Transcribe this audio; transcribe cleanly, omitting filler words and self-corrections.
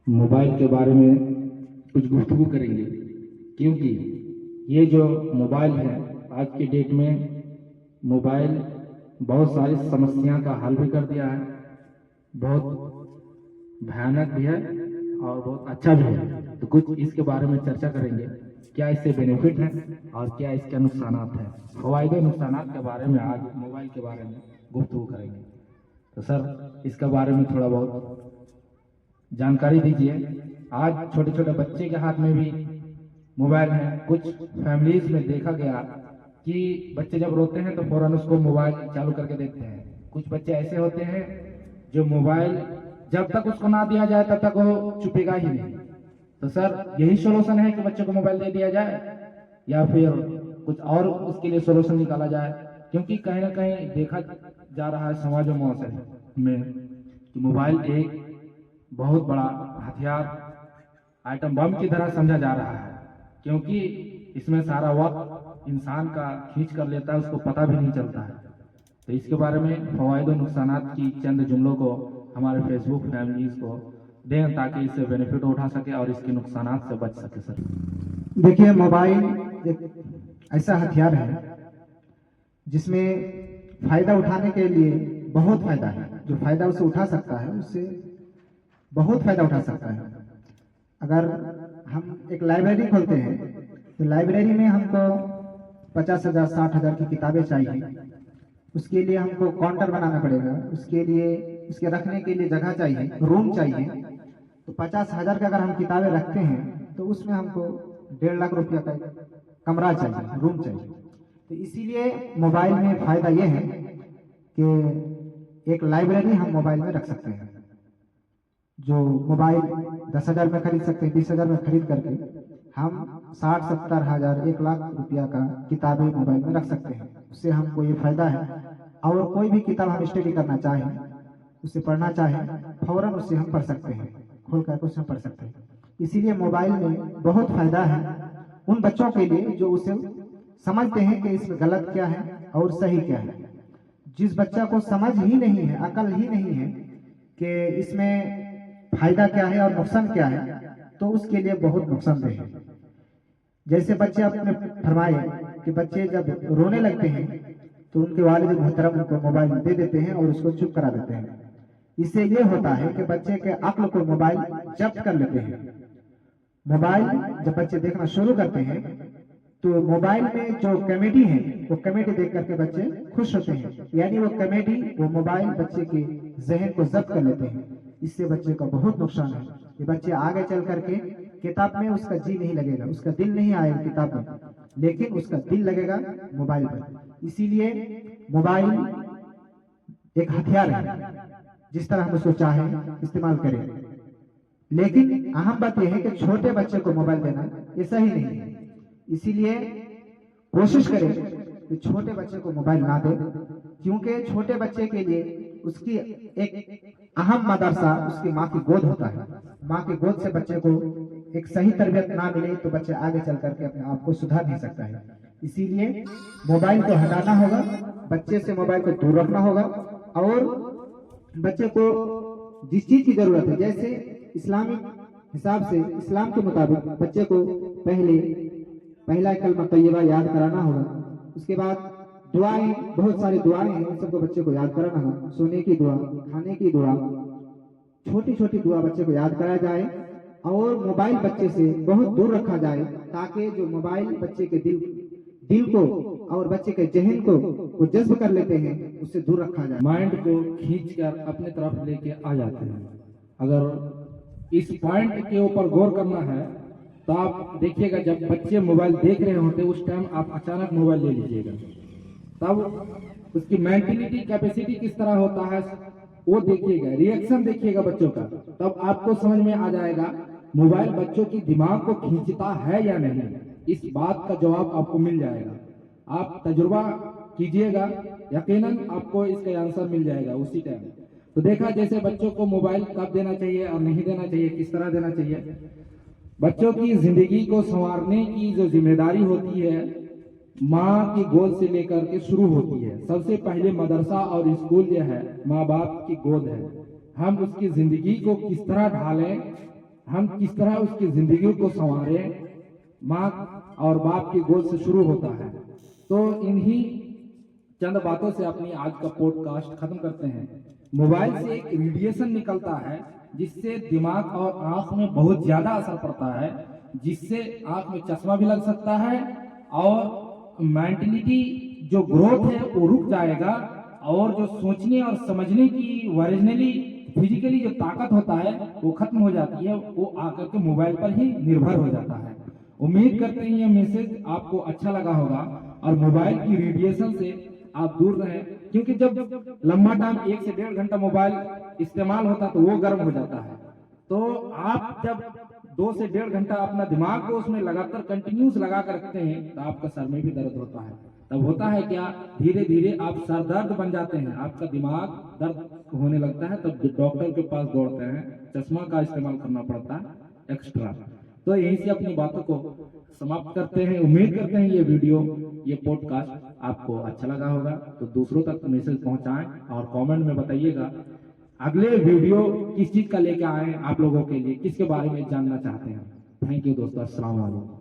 Mobile के बारे में कुछ गुफ्तगू करेंगे, क्योंकि ये जो मोबाइल है आज की डेट में मोबाइल बहुत सारी समस्या का हल भी कर दिया है, बहुत भयानक भी है और बहुत अच्छा भी है। तो कुछ इसके बारे में चर्चा करेंगे, क्या इससे बेनिफिट है और क्या इसके नुकसानात हैं। फ़वाइदे नुकसानात के बारे में आज मोबाइल के बारे में गुफ्तगू करेंगे। तो सर इसके बारे में थोड़ा बहुत जानकारी दीजिए। आज छोटे छोटे बच्चे के हाथ में भी मोबाइल है। कुछ फैमिलीज में देखा गया कि बच्चे जब रोते हैं तो फौरन उसको मोबाइल चालू करके देखते हैं। कुछ बच्चे ऐसे होते हैं जो मोबाइल जब तक उसको ना दिया जाए तब तक वो चुपेगा ही नहीं। तो सर यही सोल्यूशन है कि बच्चे को मोबाइल दे दिया जाए या फिर कुछ और उसके लिए सोल्यूशन निकाला जाए? क्योंकि कहीं ना कहीं देखा जा रहा है समाज और माशरे में कि मोबाइल एक बहुत बड़ा हथियार आइटम बम की तरह समझा जा रहा है, क्योंकि इसमें सारा वक्त इंसान का खींच कर लेता है, उसको पता भी नहीं चलता है। तो इसके बारे में फवायद और नुकसानात की चंद जुमलों को हमारे फेसबुक फैमिलीज को दें ताकि इससे बेनिफिट उठा सके और इसके नुकसानात से बच सके। सर देखिए, मोबाइल एक ऐसा हथियार है जिसमें फायदा उठाने के लिए बहुत फायदा है। जो फायदा उसे उठा सकता है उससे बहुत फायदा उठा सकता है। अगर हम एक लाइब्रेरी खोलते हैं तो लाइब्रेरी में हमको 50,000 60,000 की किताबें चाहिए। उसके लिए हमको काउंटर बनाना पड़ेगा, उसके लिए उसके रखने के लिए जगह चाहिए, रूम चाहिए। तो 50,000 का अगर हम किताबें रखते हैं तो उसमें हमको 1.5 लाख रुपया का कमरा चाहिए, रूम चाहिए। तो इसीलिए मोबाइल में फायदा यह है कि एक लाइब्रेरी हम मोबाइल में रख सकते हैं। जो मोबाइल 10,000 में खरीद सकते हैं, 20,000 में खरीद करके हम 60 70 हजार 1 लाख रुपया का किताबें मोबाइल में रख सकते हैं। उससे हमको ये फायदा है। और कोई भी किताब हम स्टडी करना चाहें, उसे पढ़ना चाहें, फौरन उससे हम पढ़ सकते हैं, खोल कर उसे हम पढ़ सकते हैं। इसीलिए मोबाइल में बहुत फायदा है उन बच्चों के लिए जो उसे समझते हैं कि इसमें गलत क्या है और सही क्या है। जिस बच्चा को समझ ही नहीं है, अकल ही नहीं है कि इसमें फायदा क्या है और नुकसान क्या है, तो उसके लिए बहुत नुकसानदेह है। जैसे बच्चे आपने फरमाए कि बच्चे जब रोने लगते हैं तो उनके वालिद मोहतरम उनको मोबाइल दे देते हैं और उसको चुप करा देते हैं। इससे ये होता है कि बच्चे के अक्ल को मोबाइल जब्त कर लेते हैं। मोबाइल जब बच्चे देखना शुरू करते हैं तो मोबाइल में जो कॉमेडी है वो कॉमेडी देख करके बच्चे खुश होते हैं, यानी वो कॉमेडी वो मोबाइल बच्चे के जहन को जब्त कर लेते हैं। इससे बच्चे का बहुत नुकसान है कि बच्चे आगे चल करके किताब में उसका जी नहीं लगेगा, उसका दिल नहीं आएगा किताब में, लेकिन उसका दिल लगेगा मोबाइल पर। इसीलिए मोबाइल एक हथियार है, जिस तरह हम उसको चाहें इस्तेमाल करें। लेकिन अहम बात यह है कि छोटे बच्चे को मोबाइल देना ये सही नहीं है। इसीलिए कोशिश करें कि छोटे बच्चे को मोबाइल ना दें, क्योंकि छोटे बच्चे के लिए उसकी एक अहम मदरसा उसकी माँ की गोद होता है। माँ की गोद से बच्चे को एक सही तरबियत ना मिले तो बच्चे आगे चल करके अपने आप को सुधार नहीं सकता है। इसीलिए मोबाइल को हटाना होगा, बच्चे से मोबाइल को दूर रखना होगा और बच्चे को जिस चीज की जरूरत है, जैसे इस्लामिक हिसाब से इस्लाम के मुताबिक बच्चे को पहला कलमा तैयबा याद कराना होगा। उसके बाद दुआएं, बहुत सारी दुआएं हैं, सबको बच्चे को याद कराना होगा। सोने की दुआ, खाने की दुआ, छोटी छोटी दुआ बच्चे को याद कराया जाए और मोबाइल बच्चे से बहुत दूर रखा जाए, ताकि जो मोबाइल बच्चे के दिल को और बच्चे के जहन को वो जज्ब कर लेते हैं, उससे दूर रखा जाए। माइंड को खींच कर अपने तरफ लेके आ जाते हैं। अगर इस पॉइंट के ऊपर गौर करना है तो आप देखिएगा, जब बच्चे मोबाइल देख रहे होते उस टाइम आप अचानक मोबाइल ले लीजिएगा, तब उसकी मेंटलिटी कैपेसिटी किस तरह होता है वो देखिएगा, रिएक्शन देखिएगा बच्चों का, तब आपको समझ में आ जाएगा मोबाइल बच्चों की दिमाग को खींचता है या नहीं। इस बात का जवाब आपको मिल जाएगा। आप तजुर्बा कीजिएगा, यकीनन आपको इसका आंसर मिल जाएगा उसी टाइम। तो देखा जैसे बच्चों को मोबाइल कब देना चाहिए और नहीं देना चाहिए, किस तरह देना चाहिए। बच्चों की जिंदगी को संवारने की जो जिम्मेदारी होती है माँ की गोद से लेकर के शुरू होती है। सबसे पहले मदरसा और स्कूल जो है माँ बाप की गोद है। हम उसकी जिंदगी को किस तरह ढालें हम किस तरह उसकी जिंदगी को संवारें, माँ और बाप की गोद से शुरू होता है। तो इन्हीं चंद बातों से अपनी आज का पॉडकास्ट खत्म करते हैं। मोबाइल से एक रेडिएशन निकलता है जिससे दिमाग और आंख में बहुत ज्यादा असर पड़ता है, जिससे आंख में चश्मा भी लग सकता है और मेंटलिटी जो ग्रोथ है वो रुक जाएगा, और जो सोचने और समझने की ओरिजिनली फिजिकली जो ताकत होता है वो खत्म हो जाती है, वो आकर के मोबाइल पर ही निर्भर हो जाता है। उम्मीद करते हैं ये मैसेज आपको अच्छा लगा होगा और मोबाइल की रेडिएशन से आप दूर रहें, क्योंकि जब लंबा टाइम 1 से 1.5 घंटा मोबाइल इस्तेमाल होता है तो वो गर्म हो जाता है। तो आप जब 2 से 1.5 घंटा अपना दिमाग को उसमें लगातार कंटिन्यूस लगा कर रखते हैं तो आपका सर में भी दर्द होता है। तब होता है क्या, धीरे धीरे आप सर दर्द बन जाते हैं, आपका दिमाग दर्द होने लगता है, तब डॉक्टर के पास दौड़ते हैं, चश्मा का इस्तेमाल करना पड़ता है एक्स्ट्रा। तो यहीं से अपनी बातों को समाप्त करते हैं। उम्मीद करते हैं ये वीडियो, ये पॉडकास्ट आपको अच्छा लगा होगा, तो दूसरों तक मैसेज पहुंचाएं और कमेंट में बताइएगा अगले वीडियो किस चीज का लेके आए आप लोगों के लिए, किसके बारे में जानना चाहते हैं। थैंक यू दोस्तों, अस्सलाम वालेकुम।